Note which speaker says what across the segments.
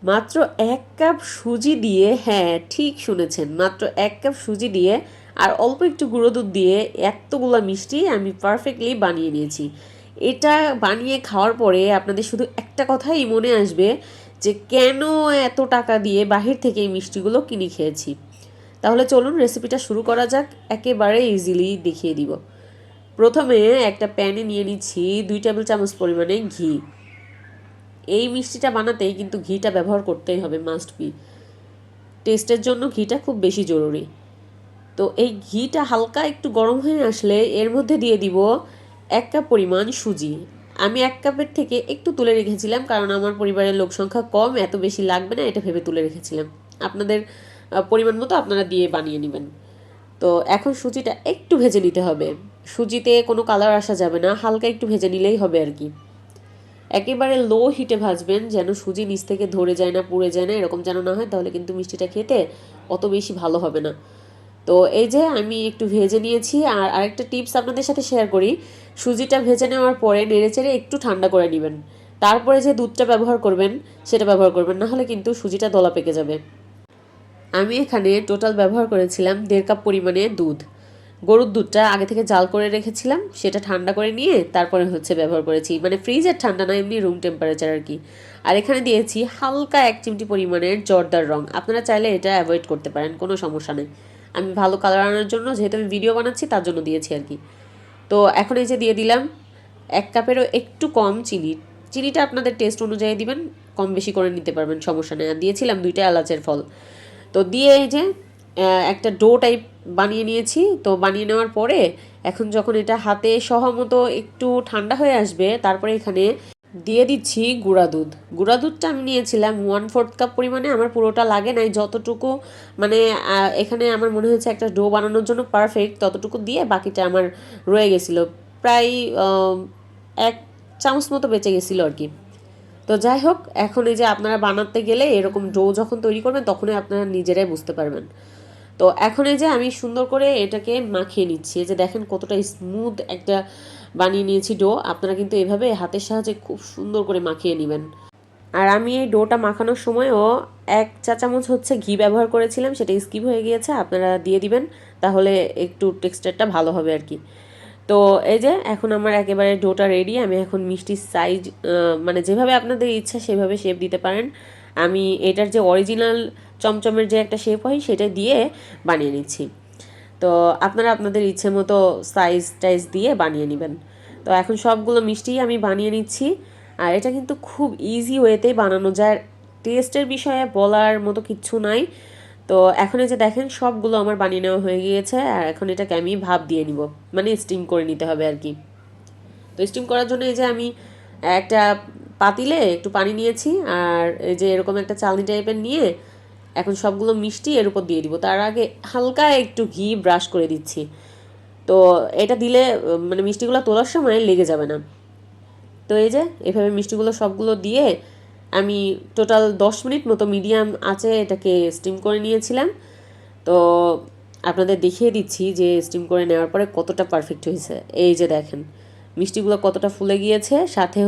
Speaker 1: মাত্র 1 কাপ সুজি দিয়ে, হ্যাঁ ঠিক শুনেছেন, মাত্র 1 কাপ সুজি দিয়ে আর অল্প একটু গুঁড়ো দুধ দিয়ে এতগুলা মিষ্টি আমি পারফেক্টলি বানিয়ে নিয়েছি। এটা বানিয়ে খাওয়ার পরে আপনাদের শুধু একটা কথাই মনে আসবে যে কেন এত টাকা দিয়ে বাহির থেকে এই মিষ্টিগুলো কিনে খেয়েছি। তাহলে চলুন রেসিপিটা শুরু করা যাক, একেবারে ইজিলি দেখিয়ে দিব। প্রথমে একটা প্যানে নিয়ে নিচ্ছি 2 টেবিল চামচ পরিমাণে ঘি। এই মিষ্টিটা বানাতেই কিন্তু ঘিটা ব্যবহার করতেই হবে, মাস্ট বি। টেস্টের জন্য ঘিটা খুব বেশি জরুরি। তো এই ঘিটা হালকা একটু গরম হয়ে আসলে এর মধ্যে দিয়ে দিব 1 কাপ পরিমাণ সুজি। আমি 1 কাপের থেকে একটু তুলে রেখেছিলাম, কারণ আমার পরিবারের লোক সংখ্যা কম, এত বেশি লাগবে না এটা ভেবে তুলে রেখেছিলাম। আপনাদের পরিমাণ মতো আপনারা দিয়ে বানিয়ে নেবেন। তো এখন সুজিটা একটু ভেজে নিতে হবে। সুজিতে কোনো কালার আসা যাবে না, হালকা একটু ভেজে নিলেই হবে আর কি। একেবারে লো হিটে ভাজবেন, যেন সুজি নিচ থেকে ধরে যায় না, পুড়ে যায় না, এরকম যেন না হয়, তাহলে কিন্তু মিষ্টিটা খেতে অত বেশি ভালো হবে না। তো এই যে আমি একটু ভেজে নিয়েছি। আর আরেকটা টিপস আপনাদের সাথে শেয়ার করি, সুজিটা ভেজে নেওয়ার পরে নেড়েচেড়ে একটু ঠান্ডা করে নেবেন, তারপরে যে দুধটা ব্যবহার করবেন সেটা ব্যবহার করবেন, না হলে কিন্তু সুজিটা দলা পেকে যাবে। আমি এখানে টোটাল ব্যবহার করেছিলাম 1.5 কাপ পরিমাণে দুধ। গরুর দুধটা আগে থেকে জাল করে রেখেছিলাম, সেটা ঠান্ডা করে নিয়ে তারপরে ব্যবহার করেছি, মানে ফ্রিজের ঠান্ডা না, এমনি রুম টেম্পারেচার আর কি। আর এখানে দিয়েছি হালকা 1 চিমটি পরিমাণের জর্দার রং, আপনারা চাইলে এটা অ্যাভয়েড করতে পারেন, কোনো সমস্যা নেই। আমি ভালো কালার আনার জন্য, যেহেতু আমি ভিডিও বানাচ্ছি তার জন্য দিয়েছি আর কি। তো এখন এই যে দিয়ে দিলাম 1 কাপেরও একটু কম চিনি। চিনিটা আপনাদের টেস্ট অনুযায়ী দিবেন, কম বেশি করে নিতে পারবেন, সমস্যা নেই। আর দিয়েছিলাম 2টা এলাচের ফল। তো দিয়ে এই যে একটা ডো টাইপ বানিয়ে নিয়েছি। তো বানিয়ে নেওয়ার পরে এখন যখন এটা হাতে সহমতো একটু ঠান্ডা হয়ে আসবে, তারপরে এখানে দিয়ে দিচ্ছি গুঁড়া দুধ। গুঁড়া দুধটা আমি নিয়েছিলাম 1/4 কাপ পরিমাণে, আমার পুরোটা লাগে নাই, যতটুকু মানে এখানে আমার মনে হয়েছে একটা ডো বানানোর জন্য পারফেক্ট, ততটুকু দিয়ে বাকিটা আমার রয়ে গেছিলো, প্রায় 1 চামচ মতো বেঁচে গেছিলো আর কি। তো যাই হোক, এখন এই যে আপনারা বানাতে গেলে এরকম ডো যখন তৈরি করবেন তখনই আপনারা নিজেরাই বুঝতে পারবেন। তো এখন এই যে আমি সুন্দর করে এটাকে মাখিয়ে নিচ্ছি, এই যে দেখেন কতটা স্মুথ একটা বানিয়ে নিয়েছি ডো। আপনারা কিন্তু এভাবে হাতের সাহায্যে খুব সুন্দর করে মাখিয়ে নেবেন। আর আমি এই ডোটা মাখানোর সময়ও 1 চা চামচ ঘি ব্যবহার করেছিলাম, সেটা স্কিপ হয়ে গিয়েছে, আপনারা দিয়ে দিবেন, তাহলে একটু টেক্সচারটা ভালো হবে আর কি। তো এই যে এখন আমার একেবারে ডোটা রেডি। আমি এখন মিষ্টির সাইজ মানে যেভাবে আপনাদের ইচ্ছা সেভাবে শেপ দিতে পারেন। আমি এটার যে অরিজিনাল চমচমের যে একটা শেপ হয় সেটা দিয়ে বানিয়ে নিচ্ছি। তো আপনারা আপনাদের ইচ্ছে মতো সাইজ টাইজ দিয়ে বানিয়ে নেবেন। তো এখন সবগুলো মিষ্টিই আমি বানিয়ে নিচ্ছি। আর এটা কিন্তু খুব ইজি ওয়েতেই বানানো যায়, টেস্টের বিষয়ে বলার মতো কিচ্ছু নাই। তো এখন এই যে দেখেন সবগুলো আমার বানিয়ে নেওয়া হয়ে গিয়েছে। আর এখন এটাকে আমি ভাপ দিয়ে নিব, মানে স্টিম করে নিতে হবে আর কি। তো স্টিম করার জন্য এই যে আমি একটা পাতিলে একটু পানি নিয়েছি, আর এই যে এরকম একটা চালনি টাইপের নিয়ে এখন সবগুলো মিষ্টি এর উপর দিয়ে দিব। তার আগে হালকা একটু ঘি ব্রাশ করে দিচ্ছি। তো এটা দিলে মানে মিষ্টিগুলো তোলার সময় লেগে যাবে না। তো এই যে এভাবে মিষ্টিগুলো সবগুলো দিয়ে আমি টোটাল 10 মিনিট মতো মিডিয়াম আঁচে এটাকে স্টিম করে নিয়েছিলাম। তো আপনাদের দেখিয়ে দিচ্ছি যে স্টিম করে নেওয়ার পরে কতটা পারফেক্ট হয়েছে। এই যে দেখেন মিষ্টিগুলো কতটা ফুলে গিয়েছে, সাথে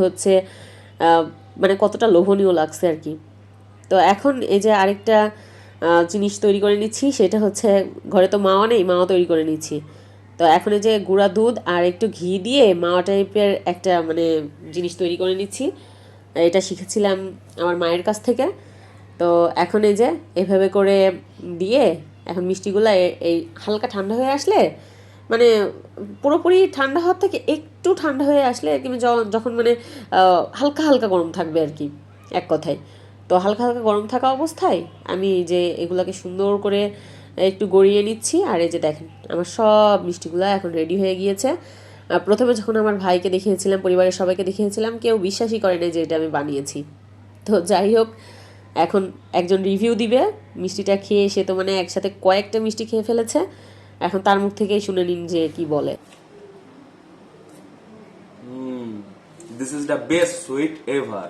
Speaker 1: মানে কতটা লোভনীয় লাগছে আর কি। তো এখন এই যে আরেকটা জিনিস তৈরি করে নিচ্ছি, সেটা ঘরে তো মাওয়া নেই, মাওয়া তৈরি করে নিচ্ছি। তো এখন এই যে গুঁড়া দুধ আর একটু ঘি দিয়ে মাওয়া টাইপের একটা মানে জিনিস তৈরি করে নিচ্ছি। এটা শিখেছিলাম আমার মায়ের কাছ থেকে। তো এখন এই যে এভাবে করে দিয়ে এখন মিষ্টিগুলো এই হালকা ঠান্ডা হয়ে আসলে, মানে পুরোপুরি ঠান্ডা হওয়ার থেকে একটু ঠান্ডা হয়ে আসলে কিন্তু যখন মানে হালকা হালকা গরম থাকবে আর কি, এক কথায়। তো হালকা হালকা গরম থাকা অবস্থায় আমি যে এগুলাকে সুন্দর করে একটু গড়িয়ে নিচ্ছি। আর এই যে দেখেন আমার সব মিষ্টিগুলো এখন রেডি হয়ে গিয়েছে। প্রথমে যখন আমার ভাইকে দেখিয়েছিলাম, পরিবারের সবাইকে দেখিয়েছিলাম, কেউ বিশ্বাসই করে না যে এটা আমি বানিয়েছি। তো যাই হোক, এখন একজন রিভিউ দিবে মিষ্টিটা খেয়ে, সে তো মানে একসাথে কয়েকটা মিষ্টি খেয়ে ফেলেছে। এখন তার মুখ থেকেই শুনে নিন যে কি বলে।
Speaker 2: This is the best sweet ever.